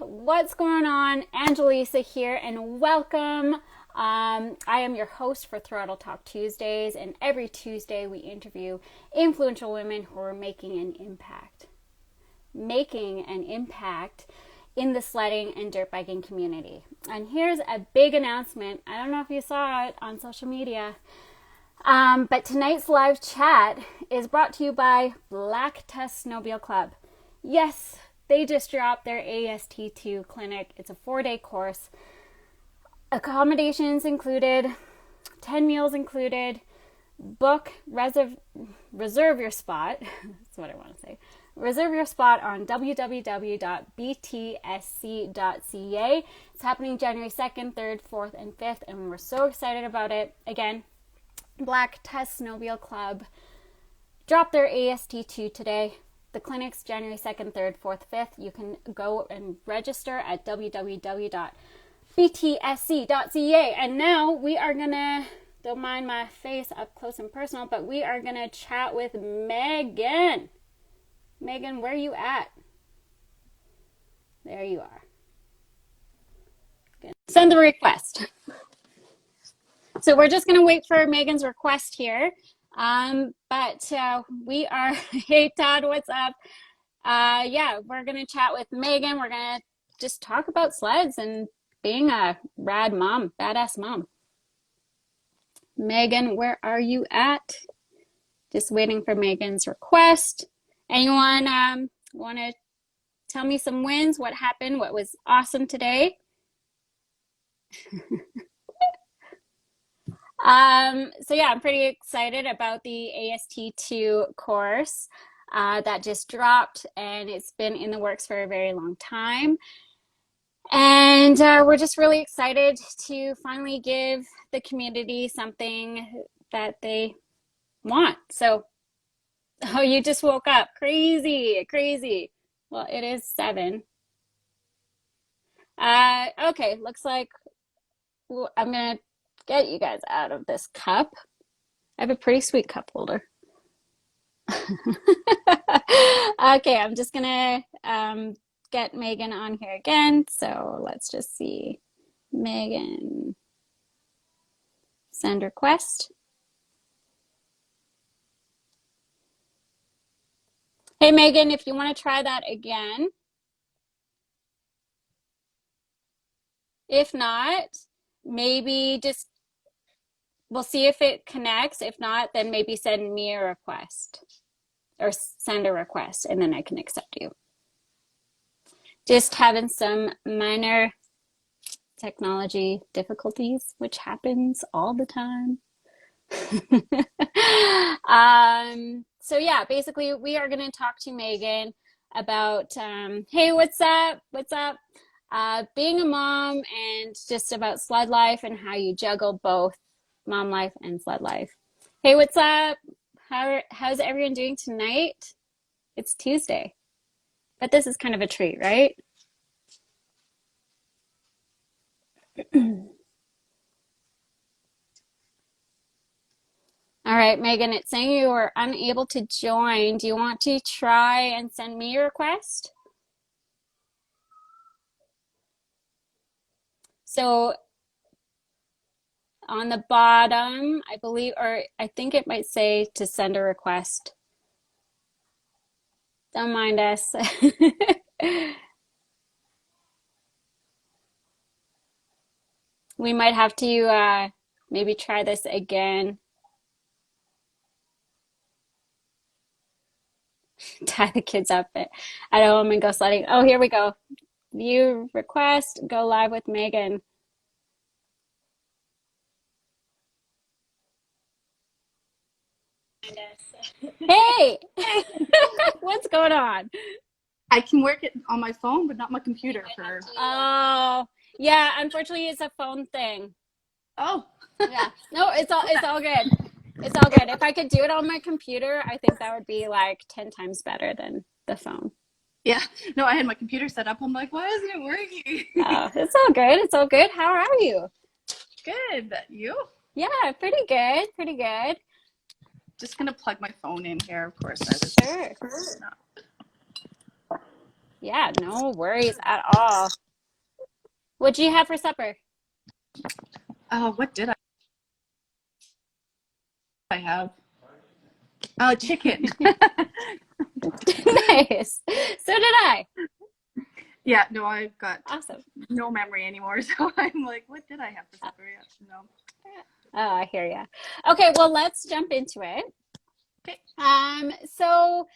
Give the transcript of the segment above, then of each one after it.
what's going on? Angelisa here, and welcome. I am your host for Throttle Talk Tuesdays, and every Tuesday we interview influential women who are making an impact. Making an impact in the sledding and dirt biking community. And here's a big announcement. I don't know if you saw it on social media, but tonight's live chat is brought to you by Black Test Snowmobile Club. Yes, they just dropped their AST2 clinic. It's a 4-day course. Accommodations included, 10 meals included. Reserve your spot. That's what I want to say. Reserve your spot on www.btsc.ca. It's happening January 2nd, 3rd, 4th, and 5th, and we're so excited about it. Again, Black Test Snowmobile Club dropped their AST2 today. The clinic's January 2nd, 3rd, 4th, 5th. You can go and register at www.btsc.ca. And now we are going to, don't mind my face up close and personal, but we are going to chat with Megan. Megan, where are you at? There you are. Send the request. So we're just going to wait for Megan's request here. But we are, hey Todd, what's up? Yeah, we're going to chat with Megan. We're going to just talk about sleds and being a rad mom, badass mom. Megan, where are you at? Just waiting for Megan's request. Anyone want to tell me some wins? What happened? What was awesome today? So yeah, I'm pretty excited about the AST2 course that just dropped, and it's been in the works for a very long time. And we're just really excited to finally give the community something that they want. So, oh, you just woke up. Crazy, crazy. Well, it is 7. Okay, looks like I'm going to get you guys out of this cup. I have a pretty sweet cup holder. Okay, I'm just gonna get Megan on here again. So let's just see. Megan, send request. Hey Megan, if you want to try that again. If not, maybe just we'll see if it connects. If not, then maybe send me a request or send a request and then I can accept you. Just having some minor technology difficulties, which happens all the time. So yeah, basically we are going to talk to Megan about, hey, what's up? What's up? Being a mom and just about sled life and how you juggle both mom life and sled life. Hey, what's up? How's everyone doing tonight? It's Tuesday, but this is kind of a treat, right? All right, Megan, it's saying you were unable to join. Do you want to try and send me a request? So on the bottom, I believe, or I think it might say to send a request. Don't mind us. We might have to maybe try this again. Tie the kids up at home and go sledding. Oh, here we go. View request, go live with Megan. Hey, what's going on? I can work it on my phone, but not my computer. Oh, yeah. Unfortunately, it's a phone thing. Oh, yeah. No, it's all good. It's all good. If I could do it on my computer, I think that would be like 10 times better than the phone. Yeah. No, I had my computer set up. I'm like, why isn't it working? Oh, it's all good. It's all good. How are you? Good. You? Yeah, pretty good. Pretty good. Just gonna plug my phone in here, of course. Sure. Yeah, no worries at all. What do you have for supper? What did I have? Chicken. Nice. So did I. Yeah, no, I've got Awesome. no memory anymore. So I'm like, what did I have for supper? Yeah, no. Oh, I hear ya. Okay, well, let's jump into it. Okay. So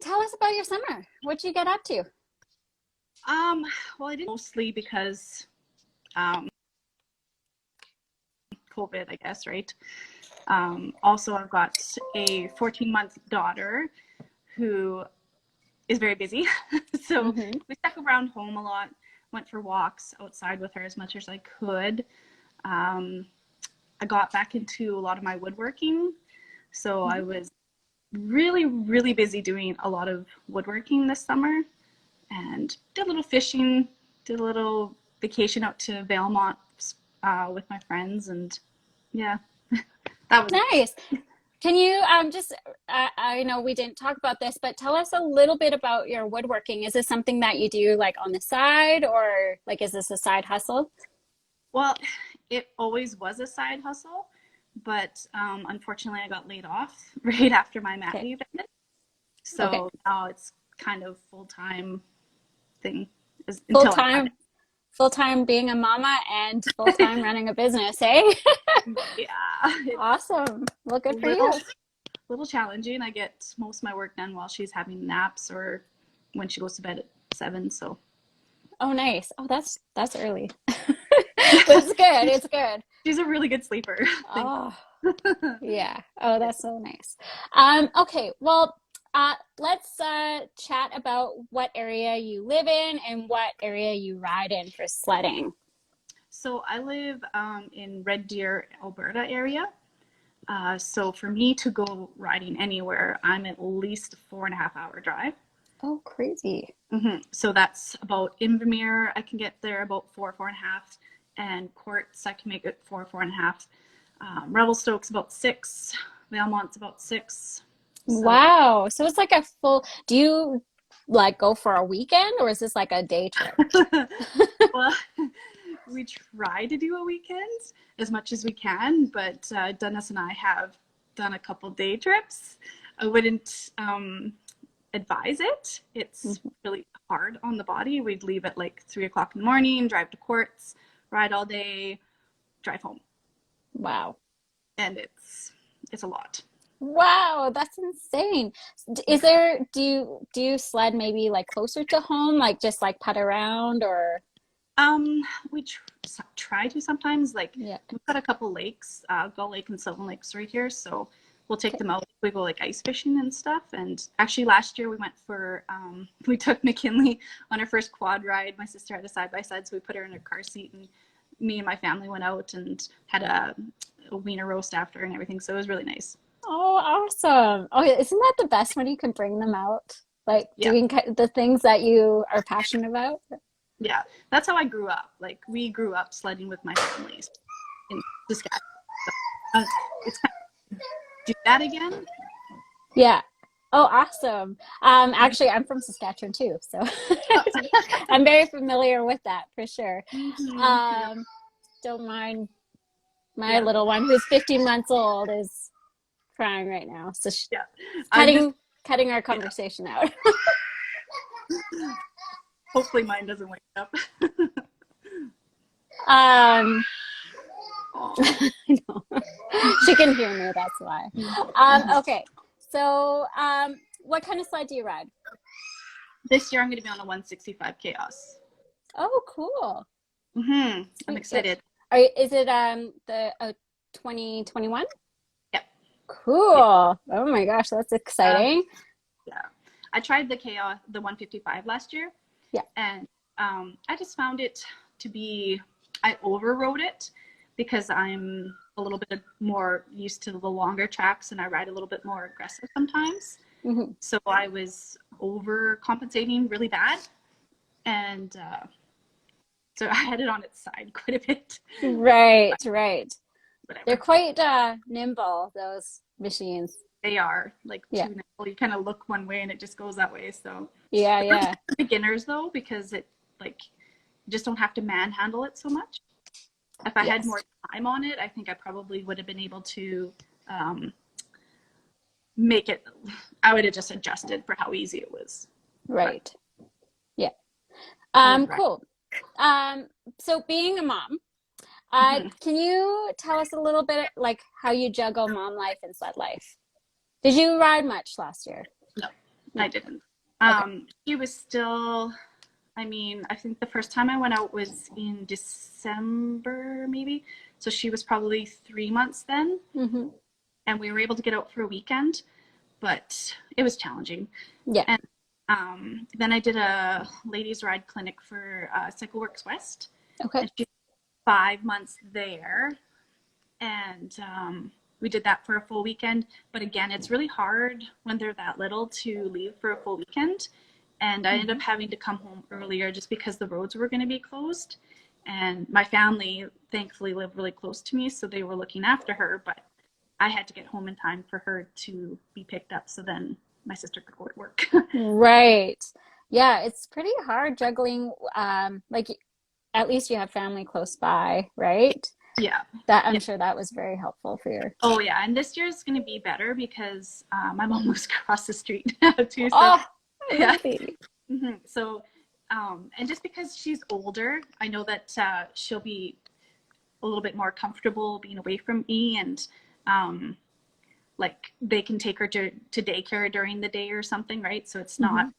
tell us about your summer. What'd you get up to? Well, I did mostly because um COVID, I guess, right? Also, I've got a 14-month daughter who is very busy. So Mm-hmm. we stuck around home a lot, went for walks outside with her as much as I could. Um, I got back into a lot of my woodworking. So I was really, really busy doing a lot of woodworking this summer and did a little fishing, did a little vacation out to Valemont with my friends. And yeah, that was it. Nice. Can you just, I know we didn't talk about this, but tell us a little bit about your woodworking. Is this something that you do like on the side or like is this a side hustle? Well, it always was a side hustle, but unfortunately, I got laid off right after my mat Okay. leave ended. Okay. So now it's kind of full-time thing Full until I find time, full time being a mama and full time it. running a business, eh? Yeah, it's Awesome. Well, a good for you. little challenging. I get most of my work done while she's having naps or when she goes to bed at 7. So Oh, nice. Oh, that's early. But it's good. It's good. she's a really good sleeper. Thank Oh, you. yeah. Oh, that's so nice. Okay. Well, let's chat about what area you live in and what area you ride in for sledding. So I live in Red Deer, Alberta area. So for me to go riding anywhere, I'm at least a 4.5 hour drive. Oh, crazy. So that's about Invermere. I can get there about 4.5, and Quartz I can make it 4.5. Revelstoke's about 6. Valmont's about 6. So Wow. So it's like a full, do you like go for a weekend or is this like a day trip? well, we try to do a weekend as much as we can, but Dennis and I have done a couple day trips. I wouldn't advise it. It's really hard on the body. We'd leave at like 3 o'clock in the morning, drive to Quartz, ride all day, drive home, Wow. and it's a lot. Wow, that's insane. Is there, do you sled maybe like closer to home, like just like putt around or We try to sometimes. Like yeah. we've got a couple lakes, Gull Lake and Sylvan Lakes right here, so we'll take Okay. them out. We go like ice fishing and stuff. And actually, last year we went for we took McKinley on our first quad ride. My sister had a side by side, so we put her in her car seat, and me and my family went out and had a wiener roast after and everything. So it was really nice. Oh, awesome. Oh, isn't that the best when you can bring them out? Like Yeah, doing the things that you are passionate about? yeah. That's how I grew up. Like we grew up sledding with my families in Saskatchewan. So, it's kind of do that again. Yeah. Oh, awesome. Actually, I'm from Saskatchewan too, so I'm very familiar with that for sure. Yeah, Um, don't mind my yeah, little one who's 15 months old is crying right now, so yeah. I'm just cutting our yeah. conversation out. Hopefully mine doesn't wake up. Um, Oh. no. She can hear me, that's why. Okay. So, what kind of sled do you ride? This year I'm going to be on a 165 Chaos. Oh, cool. I'm Sweet. excited. Is it the 2021? Yep. Yeah. Cool. Oh my gosh, that's Uh, exciting. yeah. I tried the Chaos, the 155 last year, Yeah. and I just found it to be, I overrode it because I'm a little bit more used to the longer tracks and I ride a little bit more aggressive sometimes. Hmm. So I was overcompensating really bad. And so I had it on its side quite a bit. Right, right. They're Whatever. quite nimble, those machines. they are like Yeah. too nimble. You kind of look one way and it just goes that way. So Yeah, it's really yeah. good for beginners though, because it like you just don't have to manhandle it so much. If I had Yes. more time on it, I think I probably would have been able to um, make it. I would have just adjusted for how easy it was. But Right. Yeah. I love riding. Cool. Um, so being a mom, Mhm. can you tell us a little bit like how you juggle mom life and sled life? Did you ride much last year? No, No. I didn't. Okay. He was still. I mean, I think the first time I went out was in December, maybe. So she was probably 3 months then, Mm-hmm. and we were able to get out for a weekend, but it was challenging. Yeah. And then I did a ladies' ride clinic for Cycle Works West, Okay. and she's 5 months there, and we did that for a full weekend. But again, it's really hard when they're that little to leave for a full weekend. And I ended Mm-hmm. up having to come home earlier just because the roads were going to be closed. And my family thankfully lived really close to me, so they were looking after her. But I had to get home in time for her to be picked up, so then my sister could go to work. Right. Yeah, it's pretty hard juggling. Like at least you have family close by, right? Yeah. That I'm Yeah. sure that was very helpful for your. Oh, yeah. And this year is going to be better because my mom lives across the street too. So, Oh, yeah. really? So, and just because she's older, I know that she'll be a little bit more comfortable being away from me, and um, like they can take her to daycare during the day or something, right? So it's not, Hmm.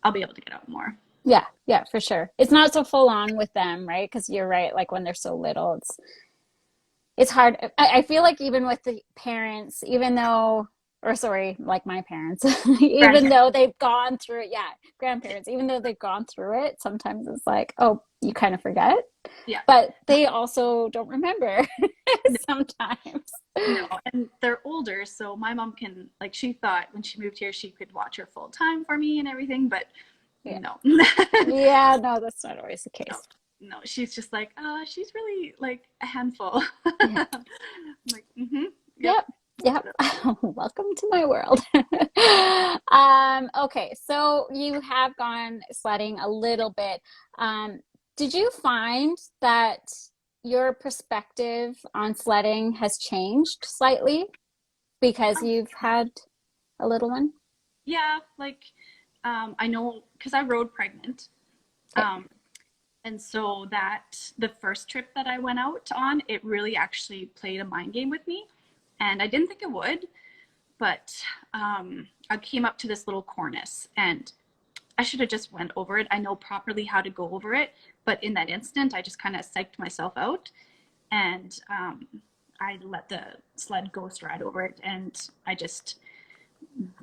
I'll be able to get out more. Yeah, yeah, for sure. It's not so full on with them, right? Because you're right, like when they're so little, it's hard. I feel like even with the parents, even though, or sorry, like my parents, even Grandparents. though they've gone through it, yeah, grandparents, even though they've gone through it, sometimes it's like, oh, you kind of forget, Yeah. but they also don't remember sometimes. No, and they're older, so my mom can, like, she thought when she moved here she could watch her full time for me and everything, but Yeah. no. Yeah, no, that's not always the No, case. no, she's just like, she's really like a handful. Yeah. I'm like, yep. Yep. Yep. Welcome to my world. Okay, so you have gone sledding a little bit. Um, did you find that your perspective on sledding has changed slightly because you've had a little one? Yeah, like, I know because I rode pregnant. Okay. Um, and so that the first trip that I went out on, it really actually played a mind game with me. And I didn't think it would, but I came up to this little cornice and I should have just went over it. I know properly how to go over it, but in that instant, I just kind of psyched myself out, and I let the sled go stride over it, and I just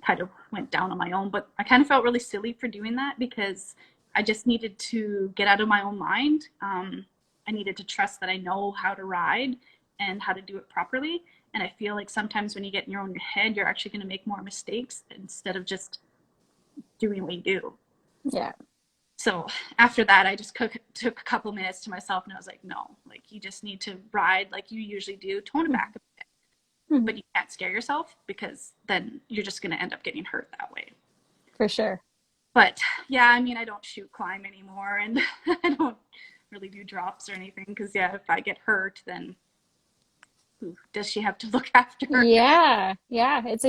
kind of went down on my own. But I kind of felt really silly for doing that because I just needed to get out of my own mind. I needed to trust that I know how to ride and how to do it properly. And I feel like sometimes when you get in your own head, you're actually going to make more mistakes instead of just doing what you do. Yeah. So after that, I just took a couple minutes to myself and I was like, no, like you just need to ride like you usually do, tone it back a bit, Mhm. but you can't scare yourself because then you're just going to end up getting hurt that way. For sure. But yeah, I mean, I don't shoot climb anymore and I don't really do drops or anything because yeah, if I get hurt, then who does she have to look after her? Yeah. Yeah. It's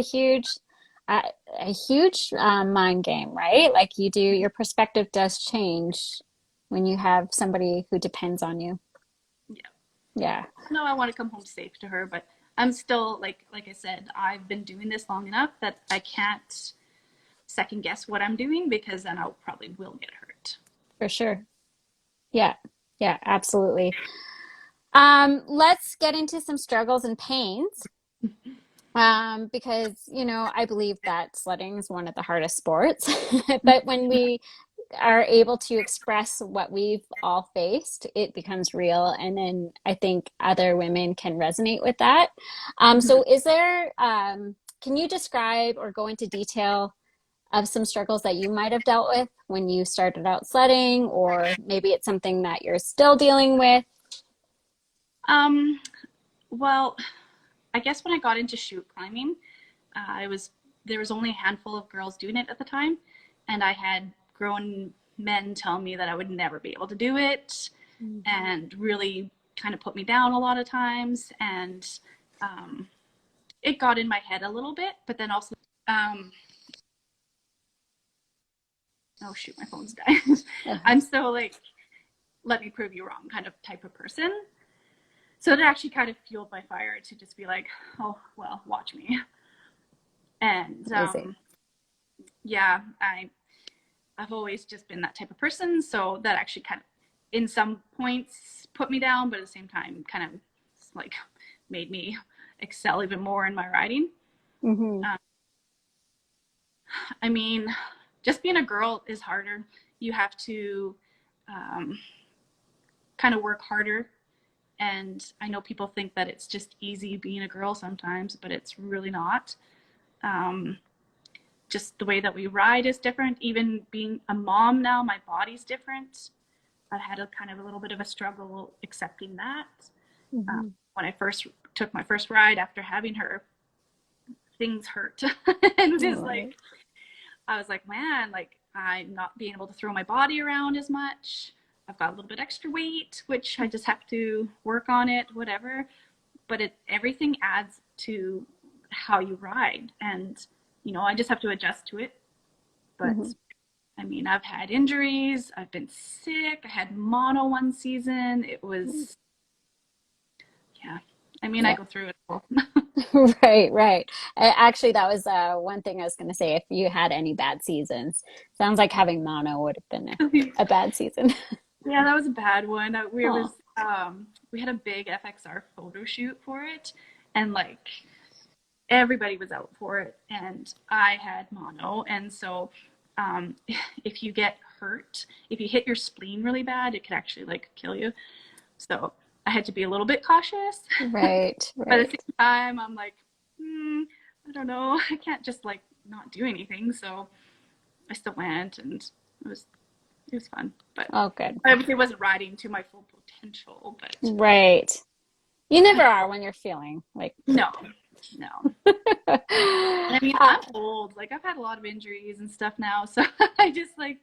uh, a huge mind game, right? Like you do, your perspective does change when you have somebody who depends on you. Yeah. Yeah, No, I want to come home safe to her, but I'm still like I said, I've been doing this long enough that I can't second guess what I'm doing because then I probably will get hurt. for sure. Yeah, yeah, absolutely. Let's get into some struggles and pains. Because, I believe that sledding is one of the hardest sports. But when we are able to express what we've all faced, it becomes real. And then I think other women can resonate with that. Mhm. So can you describe or go into detail of some struggles that you might have dealt with when you started out sledding, or maybe it's something that you're still dealing with? Um, well, I guess when I got into chute climbing, there was only a handful of girls doing it at the time, and I had grown men tell me that I would never be able to do it, and really kind of put me down a lot of times, and it got in my head a little bit. But then also, oh shoot, my phone's dying. I'm so like, let me prove you wrong kind of type of person. So it actually kind of fueled my fire to just be like, oh, well, watch me. And yeah, I've always just been that type of person. So that actually kind of, in some points, put me down, but at the same time, kind of like made me excel even more in my riding. I mean, just being a girl is harder. You have to kind of work harder. And I know people think that it's just easy being a girl sometimes, but it's really not. Just the way that we ride is different. Even being a mom now, my body's different. I had a kind of a little bit of a struggle accepting that. When I first took my first ride after having her, things hurt. And just like, I was like, man, like I'm not being able to throw my body around as much. I've got a little bit extra weight, which I just have to work on it, whatever. But everything adds to how you ride. And, you know, I just have to adjust to it. But I mean, I've had injuries. I've been sick. I had mono one season. It was, yeah. I mean, I go through it all. Right. Actually, that was one thing I was going to say. If you had any bad seasons, sounds like having mono would have been a bad season. Yeah, that was a bad one. We had a big FXR photo shoot for it, and like everybody was out for it, and I had mono, and so if you get hurt, if you hit your spleen really bad, it could actually like kill you. So I had to be a little bit cautious. Right. But at the same time, I'm like, I don't know, I can't just like not do anything. So I still went, and it was fun. But good. I obviously wasn't riding to my full potential. But right, you never are when you're feeling like no. I mean, I'm old. Like I've had a lot of injuries and stuff now, so I just like.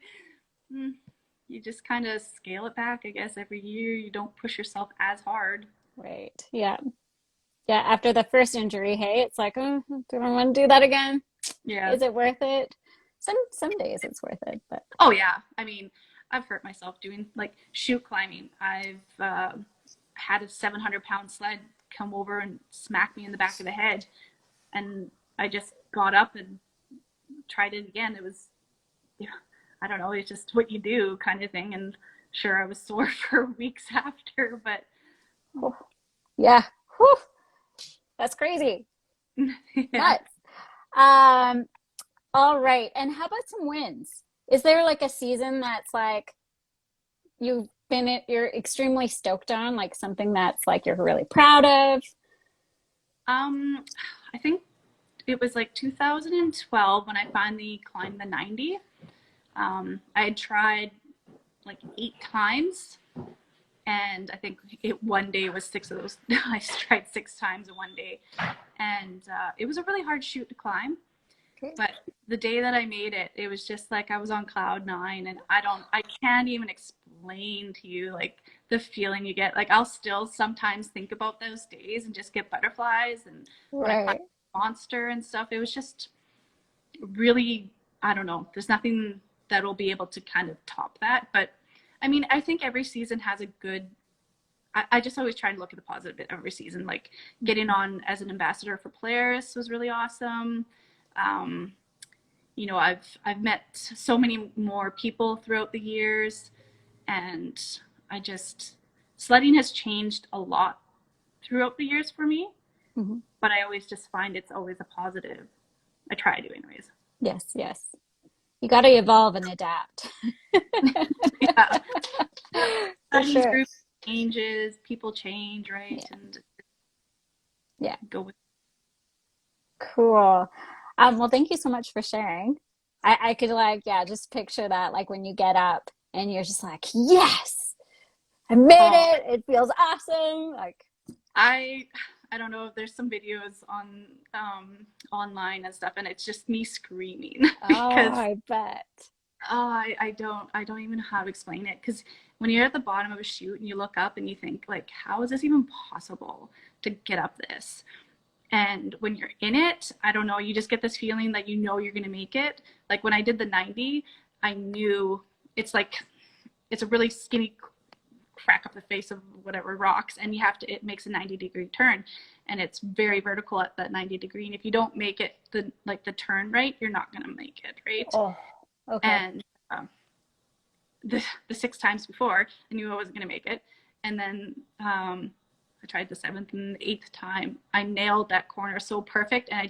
You just kind of scale it back, I guess, every year. You don't push yourself as hard. Right. Yeah. After the first injury, hey, it's like, oh, do I want to do that again? Yeah. Is it worth it? Some days it's worth it, but oh yeah. I mean, I've hurt myself doing like chute climbing. I've had a 700-pound sled come over and smack me in the back of the head, and I just got up and tried it again. It was, I don't know, it's just what you do kind of thing. And sure, I was sore for weeks after, but yeah. Whew. That's crazy. Yeah. Nuts. All right. And how about some wins? Is there like a season that's like you're extremely stoked on, like something that's like you're really proud of? I think it was like 2012 when I finally climbed the 90. I had tried like 8 times, and I think one day was 6 of those. I tried 6 times in one day, and it was a really hard chute to climb. Okay. But the day that I made it, it was just like I was on cloud 9, and I can't even explain to you like the feeling you get. Like I'll still sometimes think about those days and just get butterflies, and when I climbed monster and stuff, it was just really, I don't know. There's nothing that will be able to kind of top that. But I mean, I think every season has a good, I just always try to look at the positive bit of every season. Like getting on as an ambassador for Polaris was really awesome. You know, I've met so many more people throughout the years, and sledding has changed a lot throughout the years for me, but I always just find it's always a positive. I try to anyways. Yes. You got to evolve and adapt. Yeah. For sure. Group changes, people change, right? Yeah. And go with. Cool. Well, thank you so much for sharing. I could just picture that, like when you get up and you're just like, yes, I made it. It feels awesome. Like I I don't know if there's some videos on online and stuff, and it's just me screaming Oh, because I bet. I don't even know how to explain it, because when you're at the bottom of a chute and you look up and you think, like, how is this even possible to get up this? And when you're in it, I don't know, you just get this feeling that you know you're going to make it. Like when I did the 90, I knew it's like, it's a really skinny crack up the face of whatever rocks, and you have to, it makes a 90-degree turn, and it's very vertical at that 90 degree. And if you don't make it the turn right, you're not going to make it right. Oh, okay. And the 6 times before, I knew I wasn't going to make it. And then I tried the 7th and 8th time. I nailed that corner so perfect, and I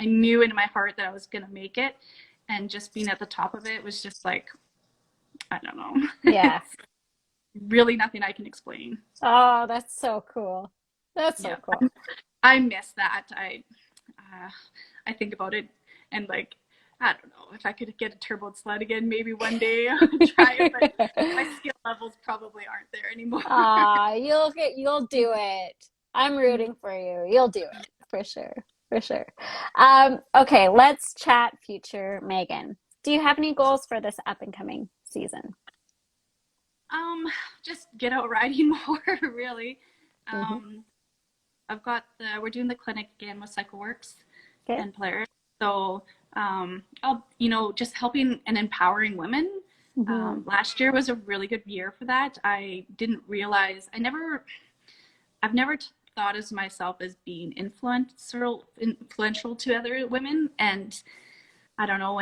knew in my heart that I was going to make it. And just being at the top of it was just like, I don't know. Yeah. Really nothing I can explain. Oh, that's so cool. That's so cool. I miss that. I think about it, and like, I don't know, if I could get a turbo sled again, maybe one day I would try it, but my skill levels probably aren't there anymore. You'll do it. I'm rooting for you. You'll do it for sure. For sure. Okay, let's chat future Megan. Do you have any goals for this up and coming season? Just get out riding more, really. We're doing the clinic again with CycleWorks and Polaris. So, just helping and empowering women. Last year was a really good year for that. I didn't realize, I've never thought of myself as being influential to other women. And I don't know,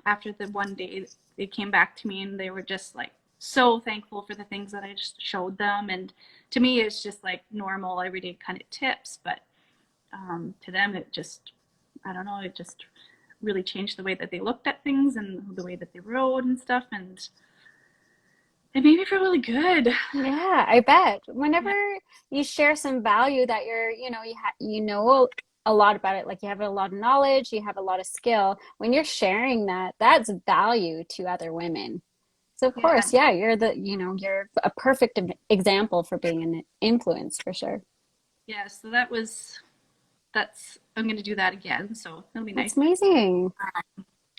after the one day, they came back to me and they were just like so thankful for the things that I just showed them. And to me, it's just like normal, everyday kind of tips. But to them, it just, I don't know, it just really changed the way that they looked at things and the way that they rode and stuff. And it made me feel really good. Yeah, I bet. Whenever you share some value that you know a lot about it, like you have a lot of knowledge, you have a lot of skill, when you're sharing that, that's value to other women. So of course, you're you're a perfect example for being an influence for sure. Yeah, so I'm going to do that again. So it'll be nice. That's amazing.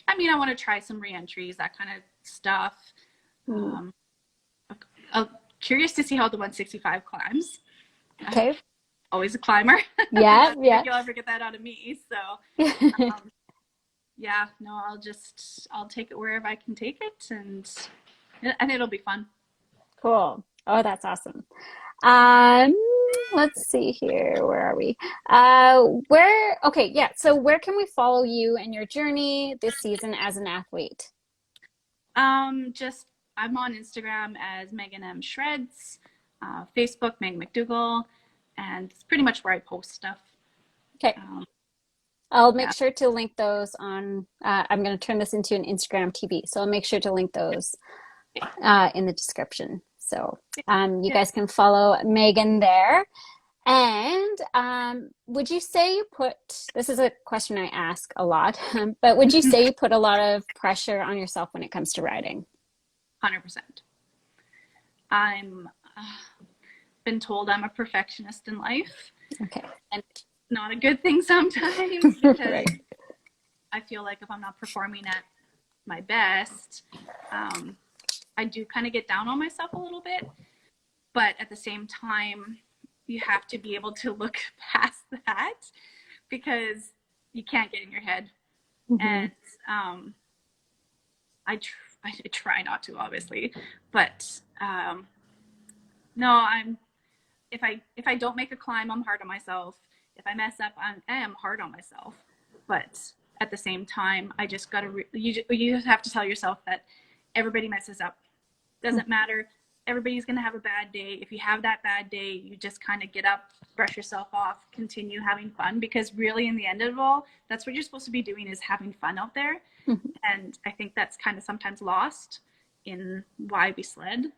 I want to try some re-entries, that kind of stuff. I'm curious to see how the 165 climbs. Okay. Always a climber. Yeah, I don't think you'll ever get that out of me. So, I'll take it wherever I can take it, and it'll be fun. Cool. Oh, that's awesome. Let's see here. Where are we? So where can we follow you and your journey this season as an athlete? I'm on Instagram as Megan M Shreds, Facebook Meg MacDougall, and it's pretty much where I post stuff. Okay. I'll make sure to link those on, I'm going to turn this into an Instagram TV. So I'll make sure to link those in the description. So you guys can follow Megan there. And would you say this is a question I ask a lot, but would you say you put a lot of pressure on yourself when it comes to riding? 100%. I'm been told I'm a perfectionist in life. Okay. And it's not a good thing sometimes, because I feel like if I'm not performing at my best, I do kind of get down on myself a little bit. But at the same time, you have to be able to look past that, because you can't get in your head. And I try not to, obviously, but no, if I don't make a climb, I'm hard on myself. If I mess up, I am hard on myself. But at the same time, I just gotta you have to tell yourself that everybody messes up. Doesn't matter. Everybody's gonna have a bad day. If you have that bad day, you just kind of get up, brush yourself off, continue having fun, because really, in the end of it all, that's what you're supposed to be doing, is having fun out there. And I think that's kind of sometimes lost in why we sled.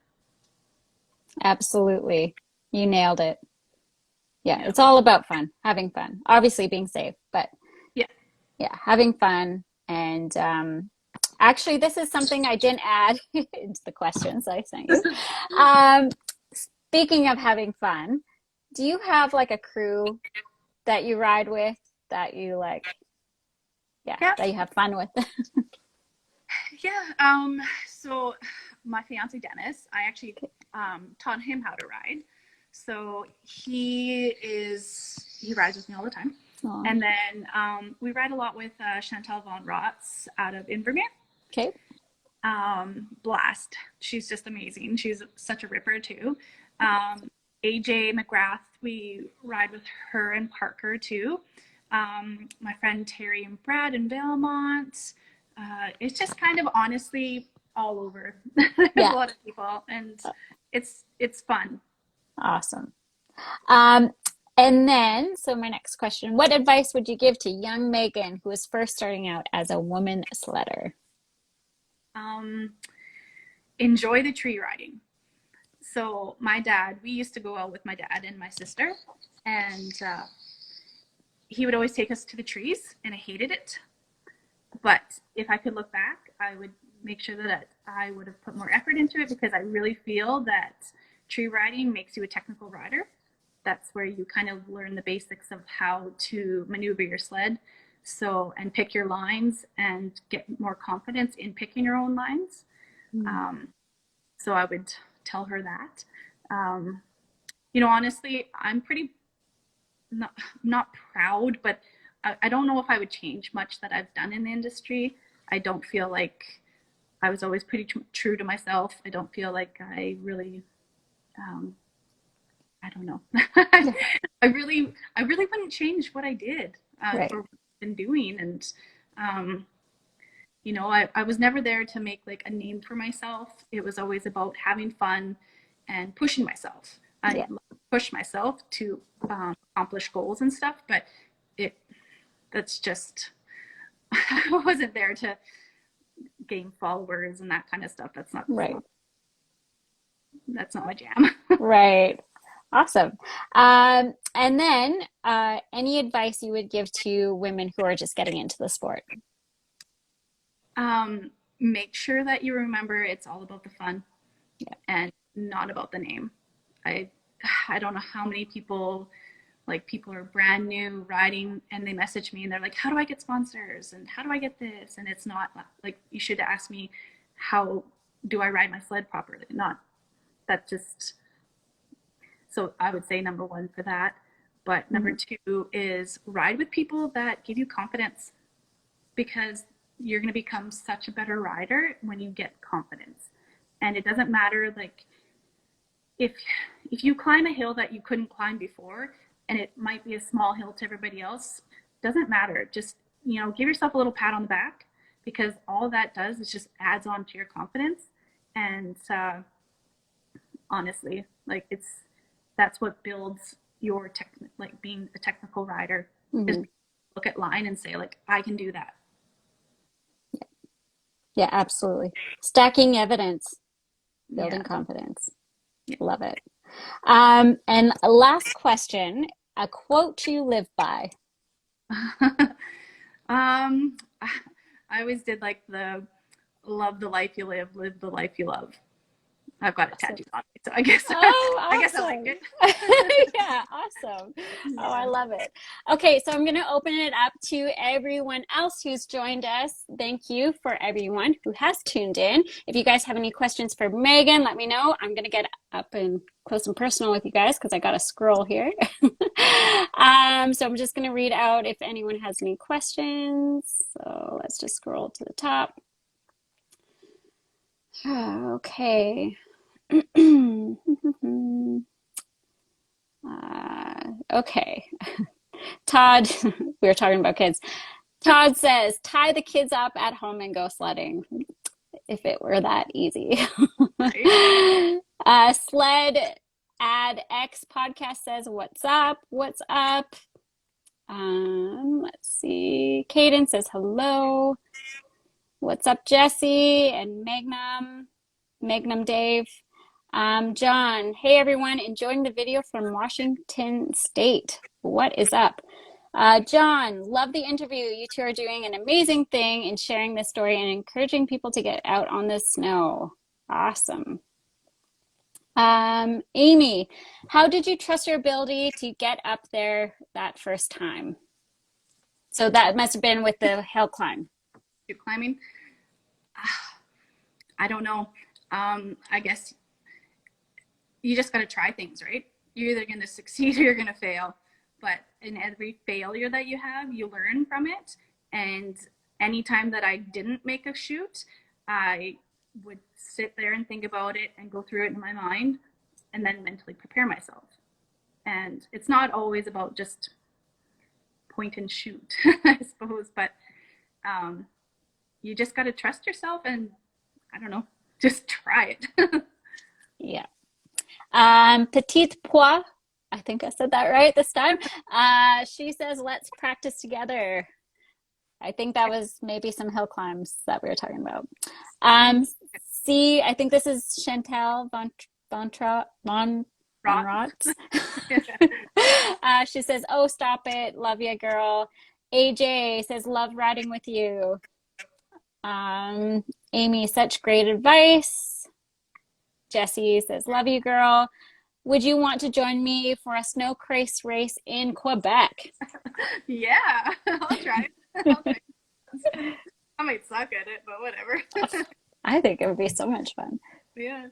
Absolutely. You nailed it. Yeah, it's all about fun, having fun. Obviously being safe, but having fun. And actually, this is something I didn't add into the questions I sent you. Speaking of having fun, Do you have like a crew that you ride with that you like, yeah, Yeah, that you have fun with? yeah. So my fiance Dennis, I actually taught him how to ride. So he rides with me all the time. Aw. And then we ride a lot with Chantal von Rotz out of Invermere. Okay. Blast. She's just amazing. She's such a ripper too. AJ McGrath, we ride with her and Parker too. My friend Terry and Brad in Belmont. It's just kind of honestly all over. There's Yeah. a lot of people, and it's fun. Awesome. And then, so my next question, what advice would you give to young Megan who is first starting out as a woman sledder? Enjoy the tree riding. So my dad, we used to go out with my dad and my sister, and he would always take us to the trees, and I hated it. But if I could look back, I would make sure that I would have put more effort into it, because I really feel that tree riding makes you a technical rider. That's where you kind of learn the basics of how to maneuver your sled, and pick your lines and get more confidence in picking your own lines. So I would tell her that. Honestly, I'm pretty not proud, but I don't know if I would change much that I've done in the industry. I don't feel like I was always pretty true to myself. I don't feel like I really, I don't know. I really wouldn't change what I did Right. or what I've been doing. And, I was never there to make like a name for myself. It was always about having fun and pushing myself. I Yeah. push myself to accomplish goals and stuff, but that's just, I wasn't there to gain followers and that kind of stuff. Right. That's not my jam. Right. Awesome. And then any advice you would give to women who are just getting into the sport? Make sure that you remember it's all about the fun, Yeah. and not about the name. I don't know how many people are brand new riding, and they message me and they're like, how do I get sponsors and how do I get this? And it's not like, you should ask me, how do I ride my sled properly? Not that. Just, so I would say number one for that. But number two is ride with people that give you confidence, because you're going to become such a better rider when you get confidence. And it doesn't matter, like, if you climb a hill that you couldn't climb before, and it might be a small hill to everybody else, doesn't matter. Just, give yourself a little pat on the back, because all that does is just adds on to your confidence. And honestly, like, that's what builds your being a technical rider. Just look at line and say, like, I can do that. Yeah, absolutely. Stacking evidence, building confidence. Yeah. Love it. And last question, a quote you live by. I always did like the love the life you live the life you love. I've got it tattooed on me, so I guess Oh, awesome. I guess I like it. Yeah, awesome. Oh, I love it. Okay, so I'm going to open it up to everyone else who's joined us. Thank you for everyone who has tuned in. If you guys have any questions for Megan, let me know. I'm going to get up and close and personal with you guys because I got to scroll here. So I'm just going to read out if anyone has any questions. So let's just scroll to the top. Okay. Okay. Todd, we were talking about kids. Todd says, tie the kids up at home and go sledding. If it were that easy. Sled Ad X podcast says, what's up? What's up? Let's see. Kaden says, hello. What's up, Jesse and Magnum Dave? John, hey everyone, enjoying the video from Washington State. What is up? John, love the interview. You two are doing an amazing thing in sharing this story and encouraging people to get out on the snow. Awesome. Amy, how did you trust your ability to get up there that first time? So that must have been with the hill climb. Keep climbing. I don't know. I guess you just got to try things, right? You're either going to succeed or you're going to fail. But in every failure that you have, you learn from it. And anytime that I didn't make a shoot, I would sit there and think about it and go through it in my mind and then mentally prepare myself. And it's not always about just point and shoot, I suppose, but you just got to trust yourself and I don't know, just try it. Yeah. Petite Pois, I think I said that right this time. She says, let's practice together. I think that was maybe some hill climbs that we were talking about. I think this is Chantel Von Rot. She says, oh, stop it. Love ya, girl. AJ says, love riding with you. Amy, such great advice. Jessie says, love you, girl. Would you want to join me for a snow race in Quebec? Yeah, I'll try. I might suck at it, but whatever. I think it would be so much fun. Yeah.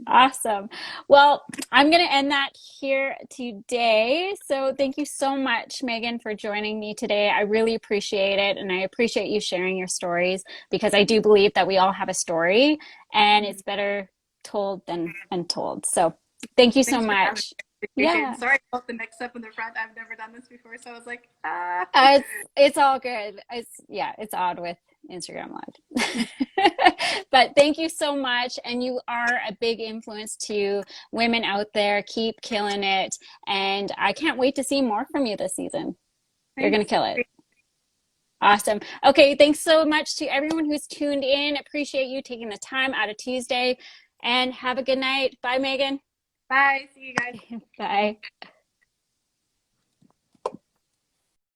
Awesome. Well, I'm going to end that here today. So thank you so much, Megan, for joining me today. I really appreciate it. And I appreciate you sharing your stories because I do believe that we all have a story and it's better told than untold. So thank you so much. Yeah. Sorry about the mix up in the front. I've never done this before. So I was like, It's all good. It's odd with Instagram Live. But thank you so much. And you are a big influence to women out there. Keep killing it. And I can't wait to see more from you this season. You're going to kill it. Awesome. Okay. Thanks so much to everyone who's tuned in. Appreciate you taking the time out of Tuesday and have a good night. Bye, Megan. Bye. See you guys. Bye.